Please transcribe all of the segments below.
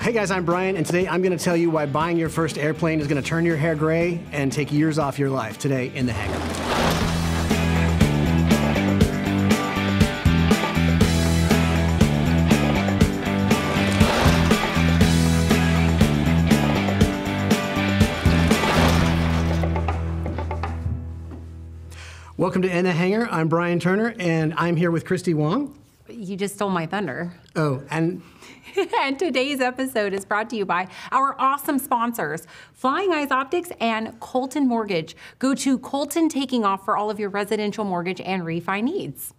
Hey guys, I'm Bryan, and today I'm going to tell you why buying your first airplane is going to turn your hair gray and take years off your life today in the hangar. Welcome to In the Hangar. I'm Bryan Turner, and I'm here with Christy Wong. You just stole my thunder. Oh, and... And today's episode is brought to you by our awesome sponsors, FlyingEyesOptics and Colton Mortgage. Go to Colton Taking Off for all of your residential mortgage and refi needs.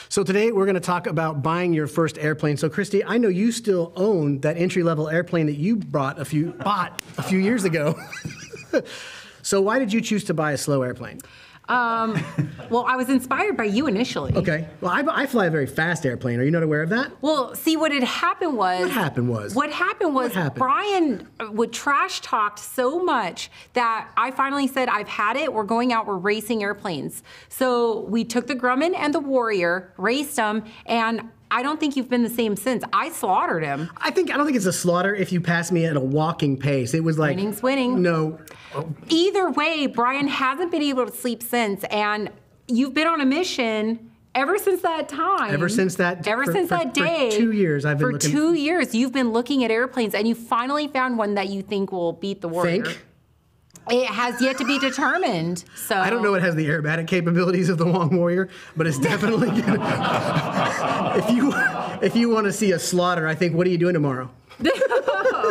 So today we're going to talk about buying your first airplane. So Christy, I know you still own that entry-level airplane that you bought a few years ago. So why did you choose to buy a slow airplane? Well, I was inspired by you initially. Okay. Well, I fly a very fast airplane. Are you not aware of that? Well, see, what had happened was... What happened was... Bryan would trash talked so much that I finally said, I've had it. We're going out. We're racing airplanes. So we took the Grumman and the Warrior, raced them, and I don't think you've been the same since. I slaughtered him. I don't think it's a slaughter if you pass me at a walking pace. It was like... Winning's winning. No. Either way, Bryan hasn't been able to sleep since, and you've been on a mission ever since that time. Ever since that day. For 2 years, I've been looking. For 2 years, you've been looking at airplanes, and you finally found one that you think will beat the Warrior. It has yet to be determined. So I don't know it has the aerobatic capabilities of the Wong Warrior, but it's definitely good. If you want to see a slaughter, I think, what are you doing tomorrow?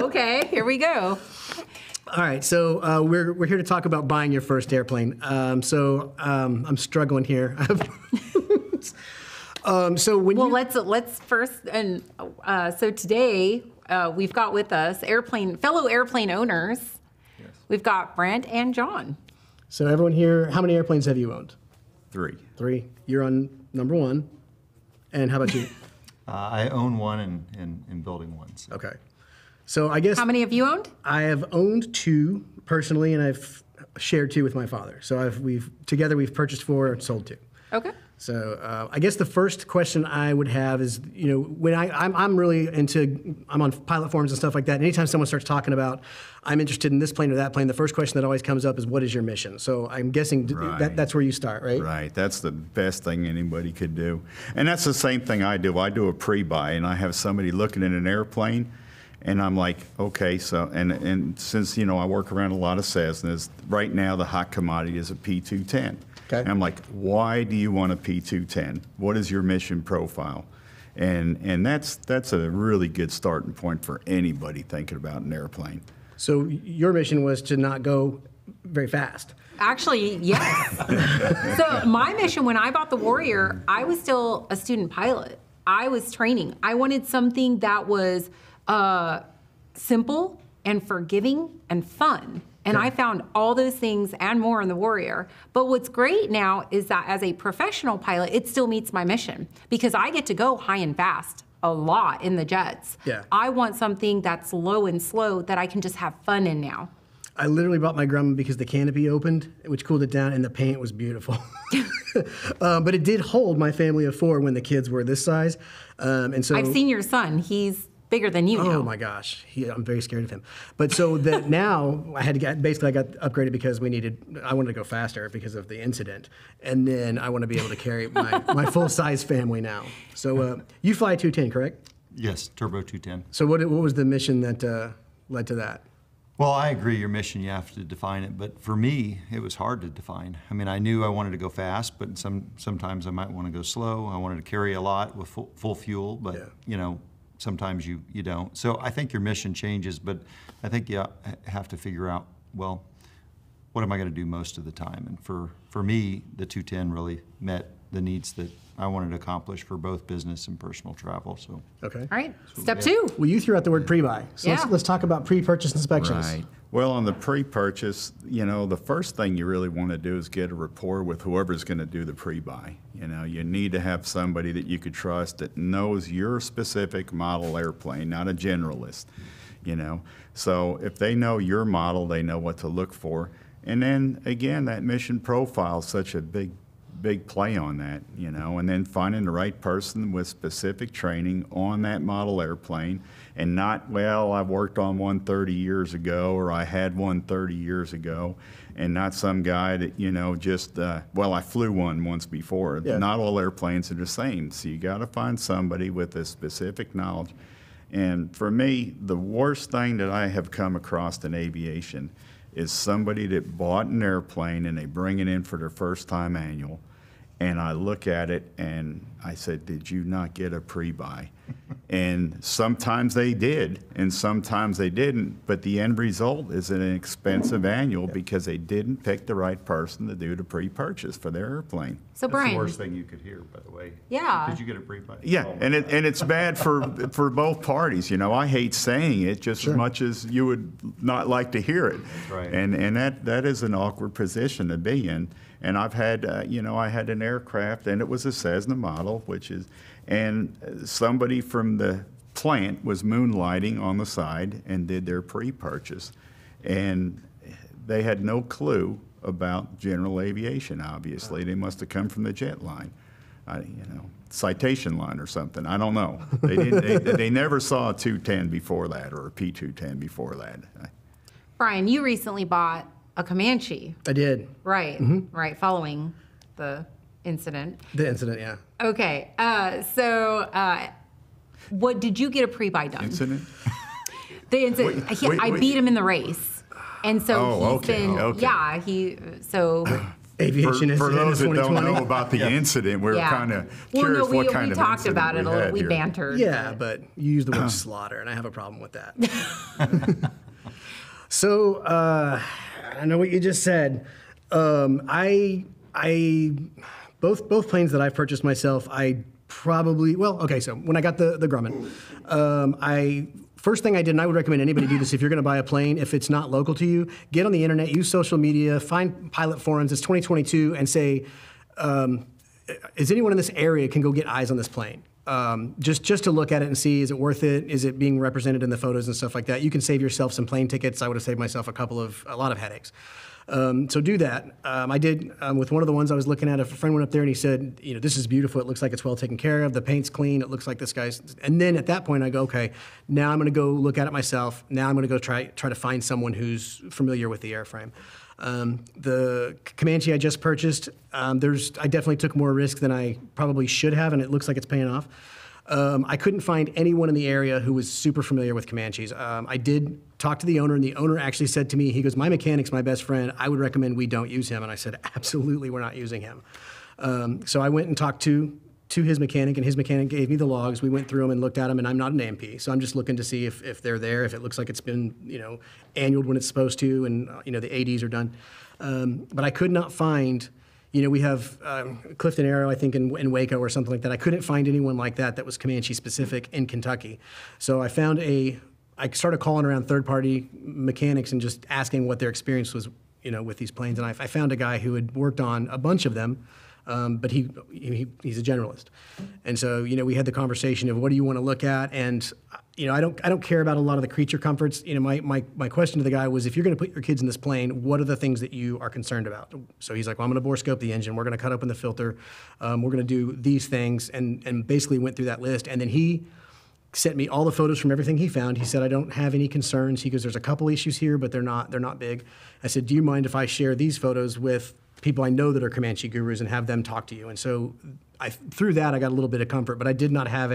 Okay, here we go. All right, so we're here to talk about buying your first airplane. I'm struggling here. So when let's first so today we've got with us fellow airplane owners. Yes. We've got Brent and John. So everyone here, how many airplanes have you owned? 3. 3. You're on number 1. And how about you? I own one and building one. So. Okay. So I guess... How many have you owned? I have owned 2 personally, and I've shared 2 with my father. So we've purchased 4 and sold 2. Okay. So I guess the first question I would have is, when I'm really I'm on pilot forums and stuff like that. And anytime someone starts talking about, I'm interested in this plane or that plane, the first question that always comes up is, what is your mission? So I'm guessing that's where you start, right? Right. That's the best thing anybody could do. And that's the same thing I do. I do a pre-buy, and I have somebody looking at an airplane, and I'm like, okay, so, and since, I work around a lot of Cessnas, right now the hot commodity is a P210. Okay. And I'm like, why do you want a P210? What is your mission profile? And that's a really good starting point for anybody thinking about an airplane. So your mission was to not go very fast. Actually, yes. So my mission when I bought the Warrior, I was still a student pilot. I was training. I wanted something that was simple and forgiving and fun. And I found all those things and more in the Warrior. But what's great now is that as a professional pilot, it still meets my mission because I get to go high and fast a lot in the jets. Yeah. I want something that's low and slow that I can just have fun in now. I literally bought my Grumman because the canopy opened, which cooled it down, and the paint was beautiful. But it did hold my family of 4 when the kids were this size. And so I've seen your son. He's bigger than you now. Oh my gosh, I'm very scared of him. But so that now I got upgraded because I wanted to go faster because of the incident, and then I want to be able to carry my full size family now. So you fly 210, correct? Yes, Turbo 210. So what was the mission that led to that? Well, I agree. Your mission, you have to define it. But for me, it was hard to define. I mean, I knew I wanted to go fast, but sometimes I might want to go slow. I wanted to carry a lot with full fuel, but sometimes you don't. So I think your mission changes, but I think you have to figure out, well, what am I going to do most of the time? And for me, the 210 really met the needs that I wanted to accomplish for both business and personal travel. So okay. All right, step 2. Well, you threw out the word pre-buy. So let's talk about pre-purchase inspections. Right. Well, on the pre-purchase, the first thing you really want to do is get a rapport with whoever's going to do the pre-buy. You need to have somebody that you could trust that knows your specific model airplane, not a generalist. So if they know your model, they know what to look for. And then again, that mission profile is such a big big play on that, you know, and then finding the right person with specific training on that model airplane, and not, well, I worked on one 30 years ago, or I had one 30 years ago, and not some guy that, you know, just, well, I flew one once before. Yeah. Not all airplanes are the same, so you got to find somebody with a specific knowledge. And for me, the worst thing that I have come across in aviation is somebody that bought an airplane and they bring it in for their first time annual, and I look at it and I said, did you not get a pre-buy? And sometimes they did, and sometimes they didn't, but the end result is an expensive annual because they didn't pick the right person to do the pre-purchase for their airplane. So That's Bryan, the worst thing you could hear, by the way. Yeah. Did you get a pre-buy? Yeah, Oh, and it's bad for both parties. You know, I hate saying it just as much as you would not like to hear it. That's right. And that is an awkward position to be in. And I've had, you know, I had an aircraft, and it was a Cessna model, and somebody from the plant was moonlighting on the side and did their pre-purchase. And they had no clue about general aviation, obviously. They must have come from the jet line, you know, citation line or something. I don't know. They didn't. They never saw a 210 before that, or a P210 before that. Bryan, you recently bought a Comanche, I did. right? Right, following the incident. The incident, yeah. Okay, so what did you get a pre-buy done? Incident? The incident. I wait. beat him in the race, and so Oh, he's okay, been. okay. Yeah, so. Aviation For incident those of that don't 2020. know about the incident, we're Yeah. kind of Well, curious no, we what kind of talked incident about it a we little. had We here. bantered. Yeah, but you use the word slaughter, and I have a problem with that. So I know what you just said. I both planes that I purchased myself, I probably So when I got the Grumman, first thing I did, and I would recommend anybody do this if you're going to buy a plane, if it's not local to you, get on the internet, use social media, find pilot forums. It's 2022, and say, is anyone in this area can go get eyes on this plane? Just to look at it and see, is it worth it? Is it being represented in the photos and stuff like that? You can save yourself some plane tickets. I would have saved myself a lot of headaches. So do that. I did with one of the ones I was looking at. A friend went up there and he said, you know, this is beautiful. It looks like it's well taken care of. The paint's clean. It looks like this guy's. And then at that point I go, okay, now I'm going to go look at it myself. Now I'm going to go try to find someone who's familiar with the airframe. The Comanche I just purchased, I definitely took more risk than I probably should have, and it looks like it's paying off. I couldn't find anyone in the area who was super familiar with Comanches. I did talk to the owner, and the owner actually said to me, he goes, my mechanic's my best friend. I would recommend we don't use him. And I said, absolutely, we're not using him. So I went and talked to his mechanic, and his mechanic gave me the logs. We went through them and looked at them, and I'm not an AMP, so I'm just looking to see if they're there, if it looks like it's been, you know, annualed when it's supposed to, and, you know, the ADs are done. But I could not find, you know, we have Clifton Aero, I think, in Waco or something like that. I couldn't find anyone like that was Comanche specific in Kentucky. So I started calling around third-party mechanics and just asking what their experience was, you know, with these planes. And I found a guy who had worked on a bunch of them, but he's a generalist. And so, you know, we had the conversation of what do you want to look at? And, you know, I don't care about a lot of the creature comforts. You know, my question to the guy was, if you're going to put your kids in this plane, what are the things that you are concerned about? So he's like, well, I'm going to bore scope the engine. We're going to cut open the filter. We're going to do these things, and basically went through that list. And then he sent me all the photos from everything he found. He said, I don't have any concerns. He goes, there's a couple issues here, but they're not big. I said, do you mind if I share these photos with people I know that are Comanche gurus and have them talk to you? And so through that, I got a little bit of comfort, but I did not have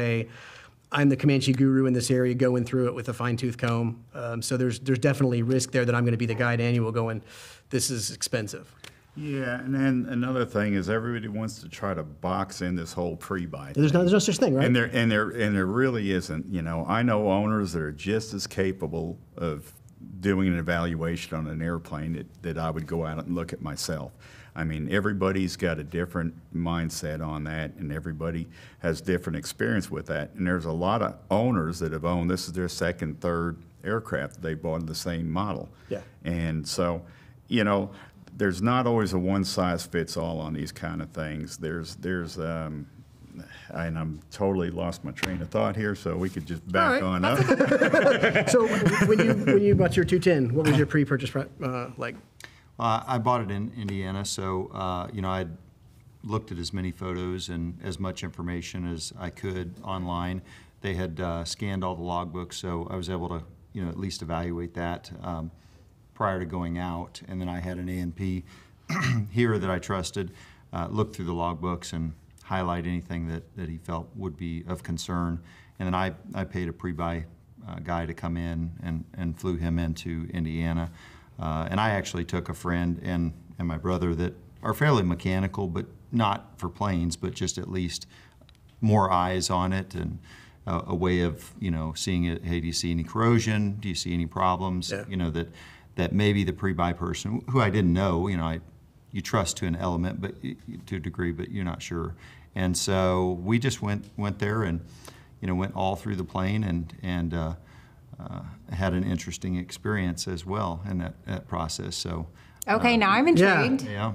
I'm the Comanche guru in this area going through it with a fine-tooth comb. So there's definitely risk there that I'm going to be the guide annual going, this is expensive. Yeah, and then another thing is everybody wants to try to box in this whole pre-buy. There's no such thing, right? And there really isn't. You know, I know owners that are just as capable of doing an evaluation on an airplane that I would go out and look at myself. I mean, everybody's got a different mindset on that, and everybody has different experience with that. And there's a lot of owners that have owned, this is their second, third aircraft that they bought in the same model. Yeah. And so, you know, there's not always a one-size-fits-all on these kind of things. And I'm totally lost my train of thought here, so we could just back on up. So when you bought your 210, what was your pre-purchase like? I bought it in Indiana, so you know, looked at as many photos and as much information as I could online. They had scanned all the logbooks, so I was able to, at least evaluate that prior to going out. And then I had an A&P here that I trusted, look through the logbooks and highlight anything that he felt would be of concern. And then I paid a pre-buy guy to come in and flew him into Indiana. And I actually took a friend and my brother that are fairly mechanical, but not for planes, but just at least more eyes on it and a way of, seeing it. Hey, do you see any corrosion? Do you see any problems? Yeah. That maybe the pre-buy person, who I didn't know, you trust to an element, but to a degree, but you're not sure. And so we just went there and, went all through the plane and had an interesting experience as well in that process. So. Okay, now I'm intrigued. Yeah.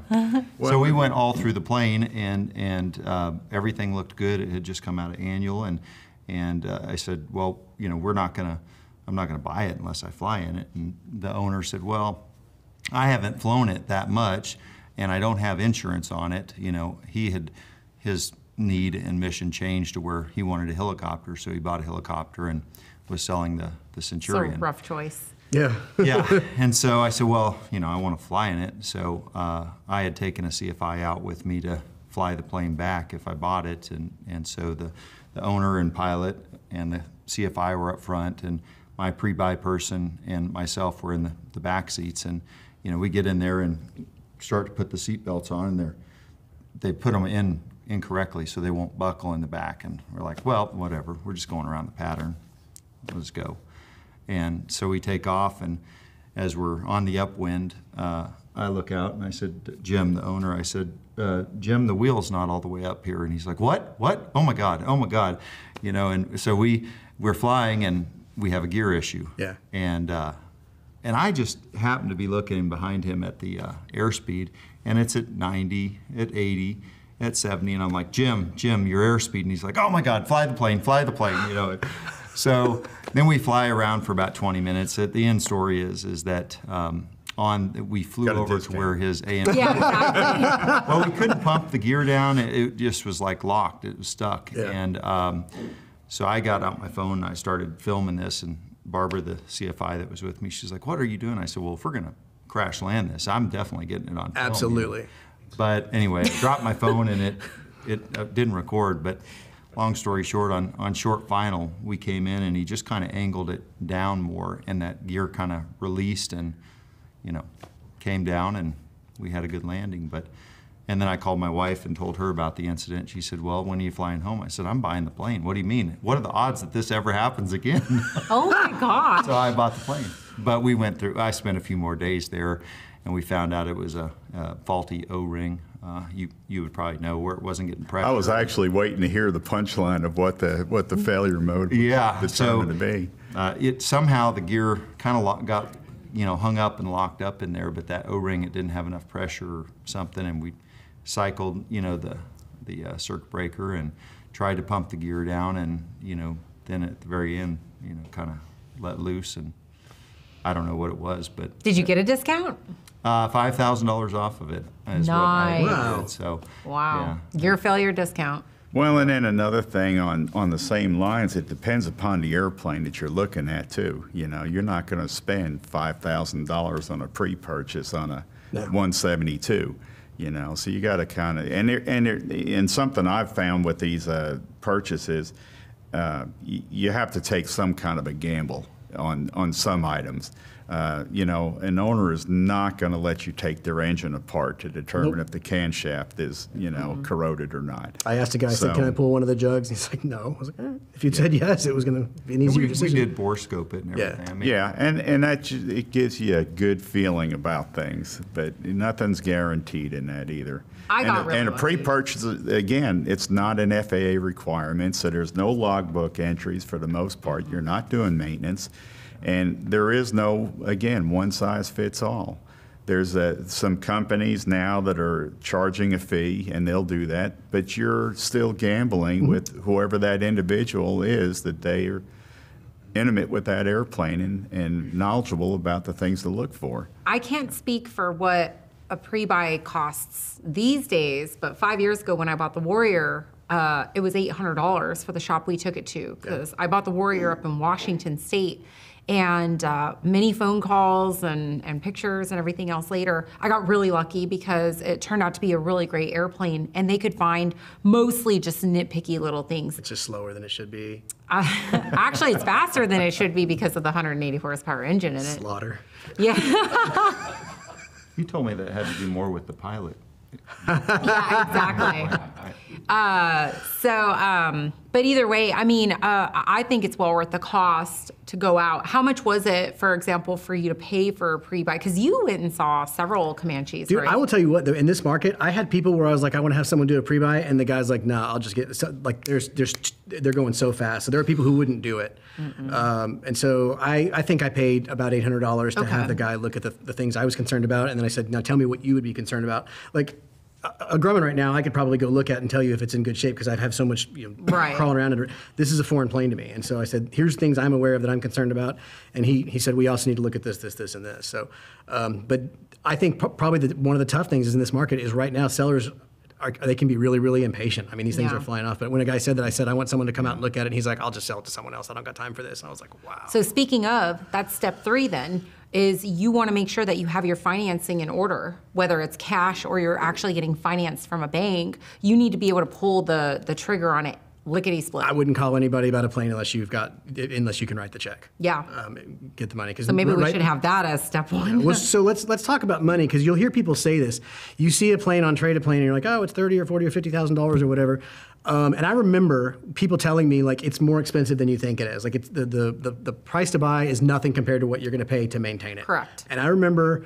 So we went all through the plane and everything looked good. It had just come out of annual and I said, well, I'm not gonna buy it unless I fly in it. And the owner said, well, I haven't flown it that much and I don't have insurance on it. His need and mission changed to where he wanted a helicopter, so he bought a helicopter and was selling the Centurion. So rough choice. Yeah. Yeah, and so I said, well, I want to fly in it. So I had taken a CFI out with me to fly the plane back if I bought it, and so the owner and pilot and the CFI were up front, and my pre-buy person and myself were in the back seats, and we get in there and start to put the seat belts on, and they put them in incorrectly, so they won't buckle in the back, and we're like, well, whatever, we're just going around the pattern, let's go. And so we take off, and as we're on the upwind, I look out and I said, Jim, the owner, I said, Jim, the wheel's not all the way up here. And he's like, what? Oh my God, oh my God. And so we're flying and we have a gear issue. Yeah. And I just happened to be looking behind him at the airspeed, and it's at 90, at 80, at 70, and I'm like, Jim, your airspeed. And he's like, oh my God, fly the plane. So then we fly around for about 20 minutes. The end story is that we flew over to where his AM. Yeah, exactly. Well, we couldn't pump the gear down. It just was like locked. It was stuck. Yeah. And so I got out my phone and I started filming this. And Barbara, the CFI that was with me, she's like, what are you doing? I said, well, if we're going to crash land this, I'm definitely getting it on film. Absolutely. But anyway, I dropped my phone and it didn't record. But long story short, on short final, we came in and he just kind of angled it down more, and that gear kind of released and, came down, and we had a good landing. And then I called my wife and told her about the incident. She said, well, when are you flying home? I said, I'm buying the plane. What do you mean? What are the odds that this ever happens again? Oh my God. So I bought the plane. But I spent a few more days there, and we found out it was a faulty O-ring. You would probably know where it wasn't getting pressure. I was actually waiting to hear the punchline of what the failure mode was determined to be. Somehow the gear kind of got hung up and locked up in there, but that O-ring, it didn't have enough pressure or something, and we cycled the circuit breaker and tried to pump the gear down, and then at the very end kind of let loose, and I don't know what it was, but Did you get a discount? $5,000 off of it is Nice. what I Wow. did. So Wow. yeah. Gear failure discount. Well, and then another thing on the same lines, it depends upon the airplane that you're looking at too. You're not going to spend $5,000 on a pre-purchase on a 172. So you got to kind of and something I've found with these purchases, you have to take some kind of a gamble on some items. An owner is not going to let you take their engine apart to determine if the camshaft is, corroded or not. I asked a guy, I said, can I pull one of the jugs? He's like, no. I was like, if you'd said yes, it was going to be an easier We decision. did bore scope it and everything. Yeah. I mean, Yeah, and it gives you a good feeling about things, but nothing's guaranteed in that either. I got really And a lucky. pre-purchase, again, it's not an FAA requirement, so there's no logbook entries for the most part. You're not doing maintenance. And there is no, again, one size fits all. There's some companies now that are charging a fee, and they'll do that, but you're still gambling with whoever that individual is, that they are intimate with that airplane and knowledgeable about the things to look for. I can't speak for what a pre-buy costs these days, but 5 years ago when I bought the Warrior, it was $800 for the shop we took it to, because I bought the Warrior up in Washington State. And many phone calls and pictures and everything else later, I got really lucky because it turned out to be a really great airplane, and they could find mostly just nitpicky little things. It's just slower than it should be. Actually, it's faster than it should be because of the 180 horsepower engine in it. Slaughter. Yeah. You told me that it had to do more with the pilot. Yeah, exactly. But either way, I mean, I think it's well worth the cost to go out. How much was it, for example, for you to pay for a pre-buy? Because you went and saw several Comanches, Dude, right? I will tell you what, though, in this market, I had people where I was like, I want to have someone do a pre-buy, and the guy's like, nah, I'll just get, so, like, they're going so fast. So there are people who wouldn't do it. And so I think I paid about $800 to have the guy look at the things I was concerned about, and then I said, now tell me what you would be concerned about. Like, a Grumman right now, I could probably go look at and tell you if it's in good shape because I have so much crawling around under it. This is a foreign plane to me. And so I said, here's things I'm aware of that I'm concerned about. And he said, we also need to look at this, and this. So, but I think probably one of the tough things is in this market is right now sellers, they can be really, really impatient. I mean, these things are flying off. But when a guy said that, I said, I want someone to come out and look at it. And he's like, I'll just sell it to someone else. I don't got time for this. And I was like, wow. So speaking of, that's step 3 then, is you want to make sure that you have your financing in order, whether it's cash or you're actually getting financed from a bank. You need to be able to pull the trigger on it lickety-split. I wouldn't call anybody about a plane unless you can write the check. Yeah. Get the money. So maybe we should have that as step 1. Well, so let's talk about money, because you'll hear people say this. You see a plane on Trade a Plane and you're like, oh, it's $30 or $40 or $50,000 or whatever. And I remember people telling me like it's more expensive than you think it is. Like it's the price to buy is nothing compared to what you're going to pay to maintain it. Correct. And I remember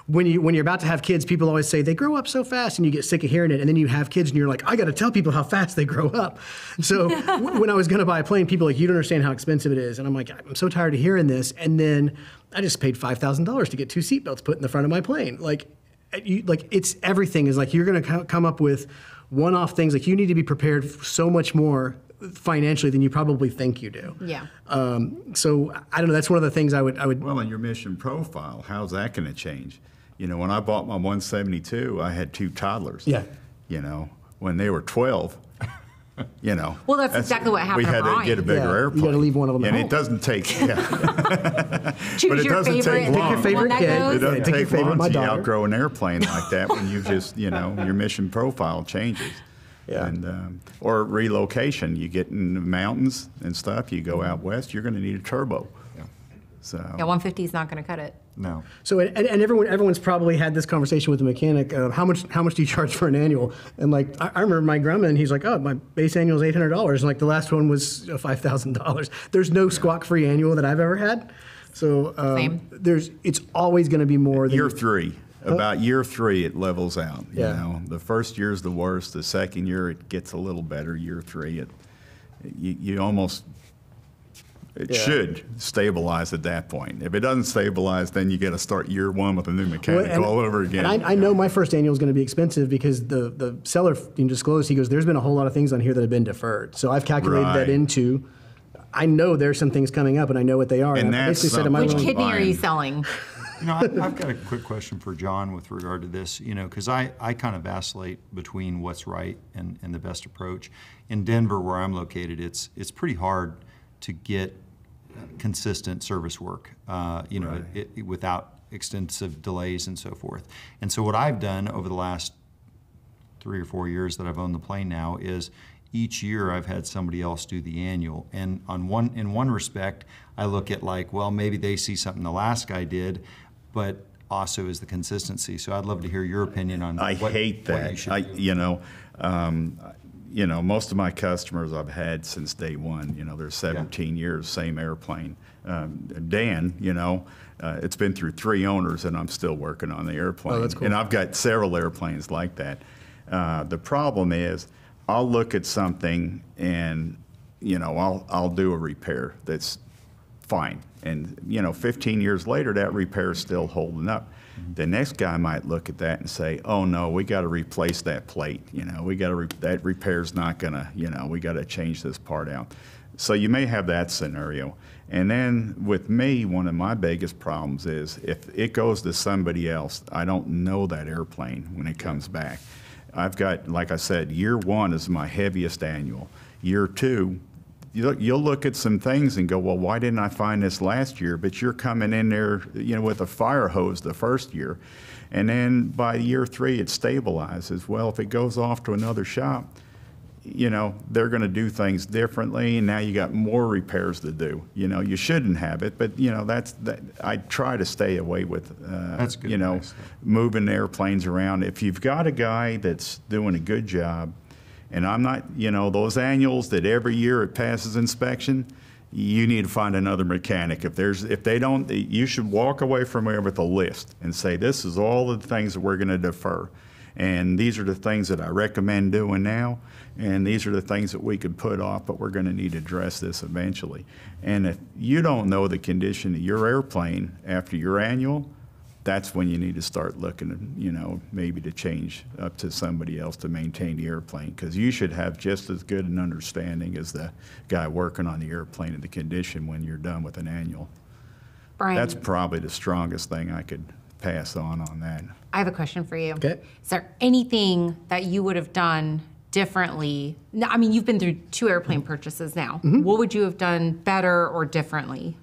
when you're about to have kids, people always say they grow up so fast, and you get sick of hearing it. And then you have kids, and you're like, I got to tell people how fast they grow up. So when I was going to buy a plane, people were like, you don't understand how expensive it is. And I'm like, I'm so tired of hearing this. And then I just paid $5,000 to get 2 seatbelts put in the front of my plane. Like it's everything is like you're going to come up with one-off things. Like you need to be prepared so much more financially than you probably think you do. Yeah. So I don't know. That's one of the things I would. Well, in your mission profile, how's that going to change? You know, when I bought my 172, I had 2 toddlers. Yeah. You know, when they were 12, you know. Well, that's exactly what happened We had to Bryan. to get a bigger airplane. You got to leave one of them at And home. it doesn't take, Choose but it your doesn't favorite, take long. Pick your favorite one that kid. goes. It doesn't Pick your take favorite, long my to daughter. outgrow an airplane like that when you just, you know, your mission profile changes. Yeah. And, or relocation. You get in the mountains and stuff, you go out west, you're going to need a turbo. Yeah. So. Yeah, 150 is not going to cut it. No. So and everyone's probably had this conversation with the mechanic of how much do you charge for an annual? And like I remember my Grumman, he's like, oh, my base annual is $800, and like the last one was $5,000. There's no squawk-free annual that I've ever had. So Same. It's always going to be more than Year 3. About year 3, it levels out. You Yeah. know, the first year is the worst. The second year, it gets a little better. Year 3, you almost should stabilize at that point. If it doesn't stabilize, then you got to start year 1 with a new mechanic all over again. And I know my first annual is going to be expensive because the seller disclosed, he goes, there's been a whole lot of things on here that have been deferred. So I've calculated that Right. into. I know there's some things coming up, and I know what they are. And I that's basically said, am I Which willing- kidney are you Fine. selling? You know, I've got a quick question for John with regard to this, you know, because I kind of vacillate between what's right and the best approach. In Denver, where I'm located, it's pretty hard to get consistent service work, you know, without extensive delays and so forth. And so what I've done over the last 3 or 4 years that I've owned the plane now is each year I've had somebody else do the annual. And in one respect, I look at like, well, maybe they see something the last guy did, but also is the consistency. So I'd love to hear your opinion on I what hate what that. you should do. You know, most of my customers I've had since day one. You know, they're 17 years, same airplane. Dan, you know, it's been through 3 owners, and I'm still working on the airplane. Oh, that's cool. And I've got several airplanes like that. The problem is, I'll look at something, and you know, I'll do a repair that's fine. And, you know, 15 years later, that repair is still holding up. The next guy might look at that and say, oh, no, we got to replace that plate. You know, that repair's not going to, you know, we got to change this part out. So you may have that scenario. And then with me, one of my biggest problems is if it goes to somebody else, I don't know that airplane when it comes back. I've got, like I said, year 1 is my heaviest annual. Year 2, you'll look at some things and go, well, why didn't I find this last year? But you're coming in there, with a fire hose the first year. And then by year 3, it stabilizes. Well, if it goes off to another shop, they're going to do things differently, and now you got more repairs to do. You shouldn't have it, but I try to stay away with, That's good advice. moving airplanes around. If you've got a guy that's doing a good job, and I'm not, those annuals that every year it passes inspection, you need to find another mechanic. If they don't, you should walk away from there with a list and say, this is all the things that we're going to defer. And these are the things that I recommend doing now, and these are the things that we could put off, but we're going to need to address this eventually. And if you don't know the condition of your airplane after your annual, that's when you need to start looking, maybe to change up to somebody else to maintain the airplane, because you should have just as good an understanding as the guy working on the airplane of the condition when you're done with an annual. Bryan, That's probably the strongest thing I could pass on that. I have a question for you. Okay. Is there anything that you would have done differently? No, I mean, you've been through 2 airplane purchases now. What would you have done better or differently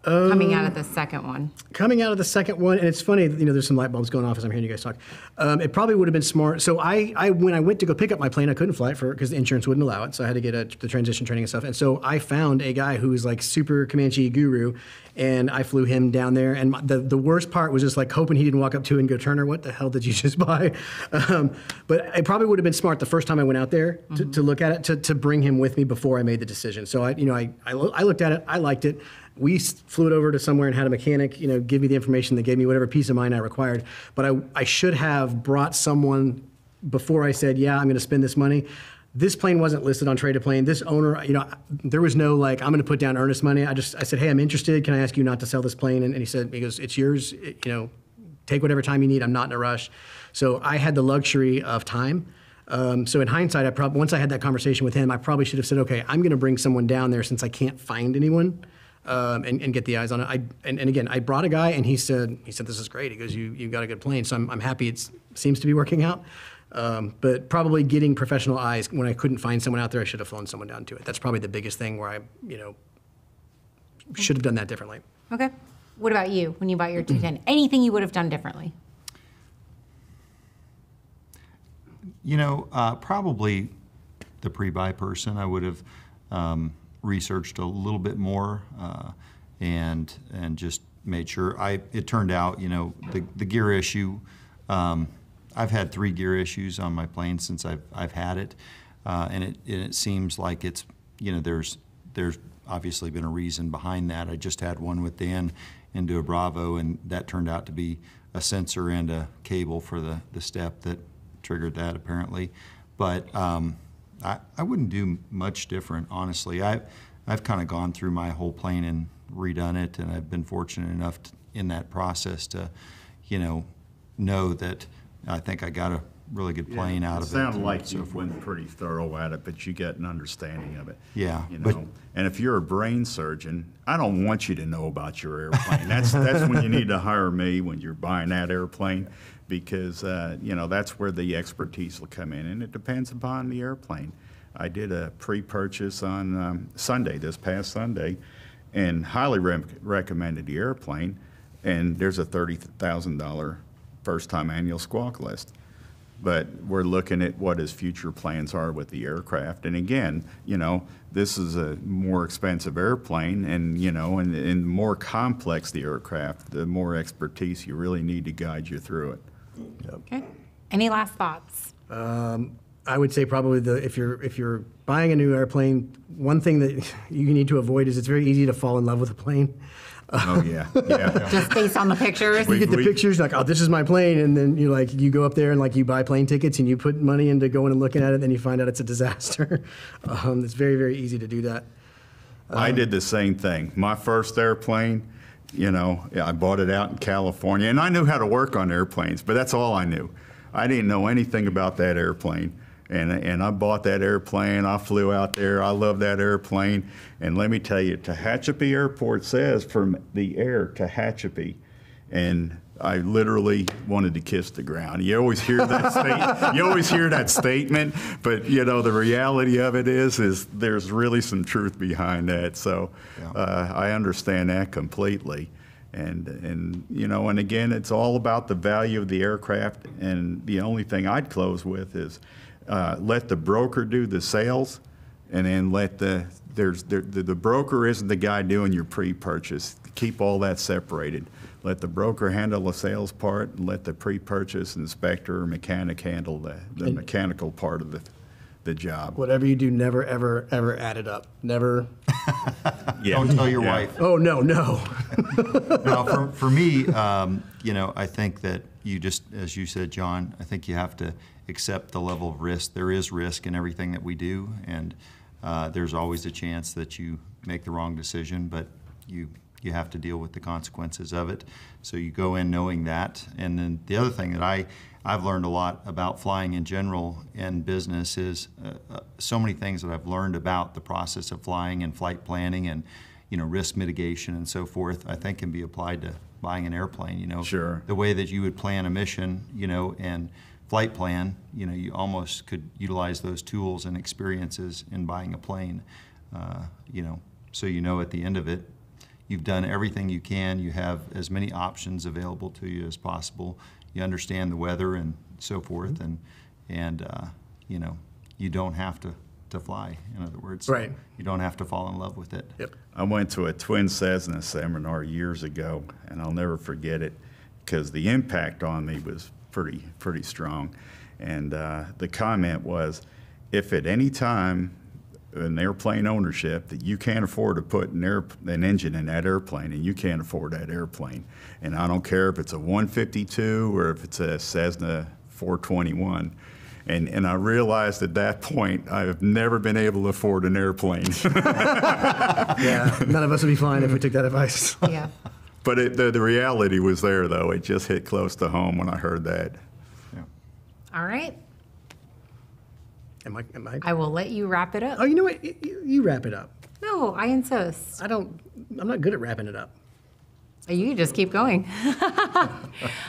coming out of the second one? Coming out of the second one, and it's funny, there's some light bulbs going off as I'm hearing you guys talk. It probably would have been smart. So when I went to go pick up my plane, I couldn't fly it because the insurance wouldn't allow it. So I had to get the transition training and stuff. And so I found a guy who was like super Comanche guru, and I flew him down there. And the worst part was just like hoping he didn't walk up to it and go, Turner, what the hell did you just buy? But it probably would have been smart the first time I went out there to look at it, to bring him with me before I made the decision. So I looked at it, I liked it. We flew it over to somewhere and had a mechanic, give me the information that gave me whatever peace of mind I required. But I should have brought someone before I said, yeah, I'm going to spend this money. This plane wasn't listed on Trade a Plane. This owner, there was no I'm going to put down earnest money. I said, hey, I'm interested. Can I ask you not to sell this plane? And he goes, it's yours. Take whatever time you need. I'm not in a rush. So I had the luxury of time. So in hindsight, once I had that conversation with him, I probably should have said, okay, I'm going to bring someone down there since I can't find anyone. And get the eyes on it. And again, I brought a guy, and he said, this is great. He goes, you got a good plane. So I'm happy it seems to be working out. But probably getting professional eyes, when I couldn't find someone out there, I should have flown someone down to it. That's probably the biggest thing where I, should have done that differently. Okay. What about you when you bought your 210? Anything you would have done differently? Probably the pre-buy person. I would have researched a little bit more and just made sure. It turned out, the gear issue. I've had 3 gear issues on my plane since I've had it, and it seems like it's there's obviously been a reason behind that. I just had one with Dan into a Bravo, and that turned out to be a sensor and a cable for the step that triggered that apparently. But I wouldn't do much different, honestly. I've kind of gone through my whole plane and redone it, and I've been fortunate enough in that process to, know that I think I got a really good plane out of it. It sounded like you went pretty thorough at it, but you get an understanding of it. Yeah. And if you're a brain surgeon, I don't want you to know about your airplane. That's when you need to hire me, when you're buying that airplane, because that's where the expertise will come in, and it depends upon the airplane. I did a pre-purchase on this past Sunday, and highly recommended the airplane, and there's a $30,000 first-time annual squawk list. But we're looking at what his future plans are with the aircraft. And again, this is a more expensive airplane, and and the more complex the aircraft, the more expertise you really need to guide you through it. Yep. Okay. Any last thoughts? I would say probably if you're buying a new airplane, one thing that you need to avoid is it's very easy to fall in love with a plane. Oh yeah. Just based on the pictures? You get the pictures, like, oh, this is my plane, and then you go up there and you buy plane tickets and you put money into going and looking at it, then you find out it's a disaster. It's very, very easy to do that. I did the same thing. My first airplane, I bought it out in California, and I knew how to work on airplanes, but that's all I knew. I didn't know anything about that airplane. And I bought that airplane. I flew out there. I love that airplane. And let me tell you, Tehachapi Airport says from the air, Tehachapi. And I literally wanted to kiss the ground. You always hear that statement, but you know the reality of it is there's really some truth behind that. So I understand that completely. And you know, and again, it's all about the value of the aircraft. And the only thing I'd close with is let the broker do the sales, and then let the broker isn't the guy doing your pre-purchase. Keep all that separated. Let the broker handle the sales part, and let the pre-purchase inspector or mechanic handle the mechanical part of the job. Whatever you do, never, ever, ever add it up. Never. Don't tell your wife. Oh, no. Now, for me, you know, I think that you just, as you said, John, I think you have to accept the level of risk. There is risk in everything that we do, and there's always a chance that you make the wrong decision, but you have to deal with the consequences of it. So you go in knowing that. And then the other thing that I've learned a lot about flying in general and business is so many things that I've learned about the process of flying and flight planning and, you know, risk mitigation and so forth, I think can be applied to buying an airplane. You know, sure. The way that you would plan a mission, you know, and flight plan, you know, you almost could utilize those tools and experiences in buying a plane, you know, so you know at the end of it, you've done everything you can. You have as many options available to you as possible. You understand the weather and so forth, and you know, you don't have to fly. In other words, right? You don't have to fall in love with it. Yep. I went to a Twin Cessna seminar years ago, and I'll never forget it because the impact on me was pretty strong. And the comment was, if at any time an airplane ownership that you can't afford to put an engine in that airplane, and you can't afford that airplane. And I don't care if it's a 152 or if it's a Cessna 421. And I realized at that point I have never been able to afford an airplane. Yeah, none of us would be flying if we took that advice. Yeah. But the reality was there, though. It just hit close to home when I heard that. Yeah. All right. Am I? I will let you wrap it up. Oh, you know what? You wrap it up. No, I insist. I'm not good at wrapping it up. You can just keep going.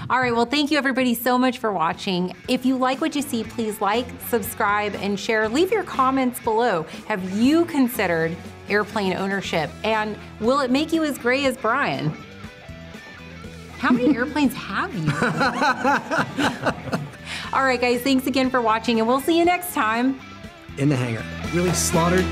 All right, well, thank you everybody so much for watching. If you like what you see, please like, subscribe, and share. Leave your comments below. Have you considered airplane ownership? And will it make you as gray as Bryan? How many airplanes have you? All right, guys, thanks again for watching, and we'll see you next time. In the hangar. Really slaughtered.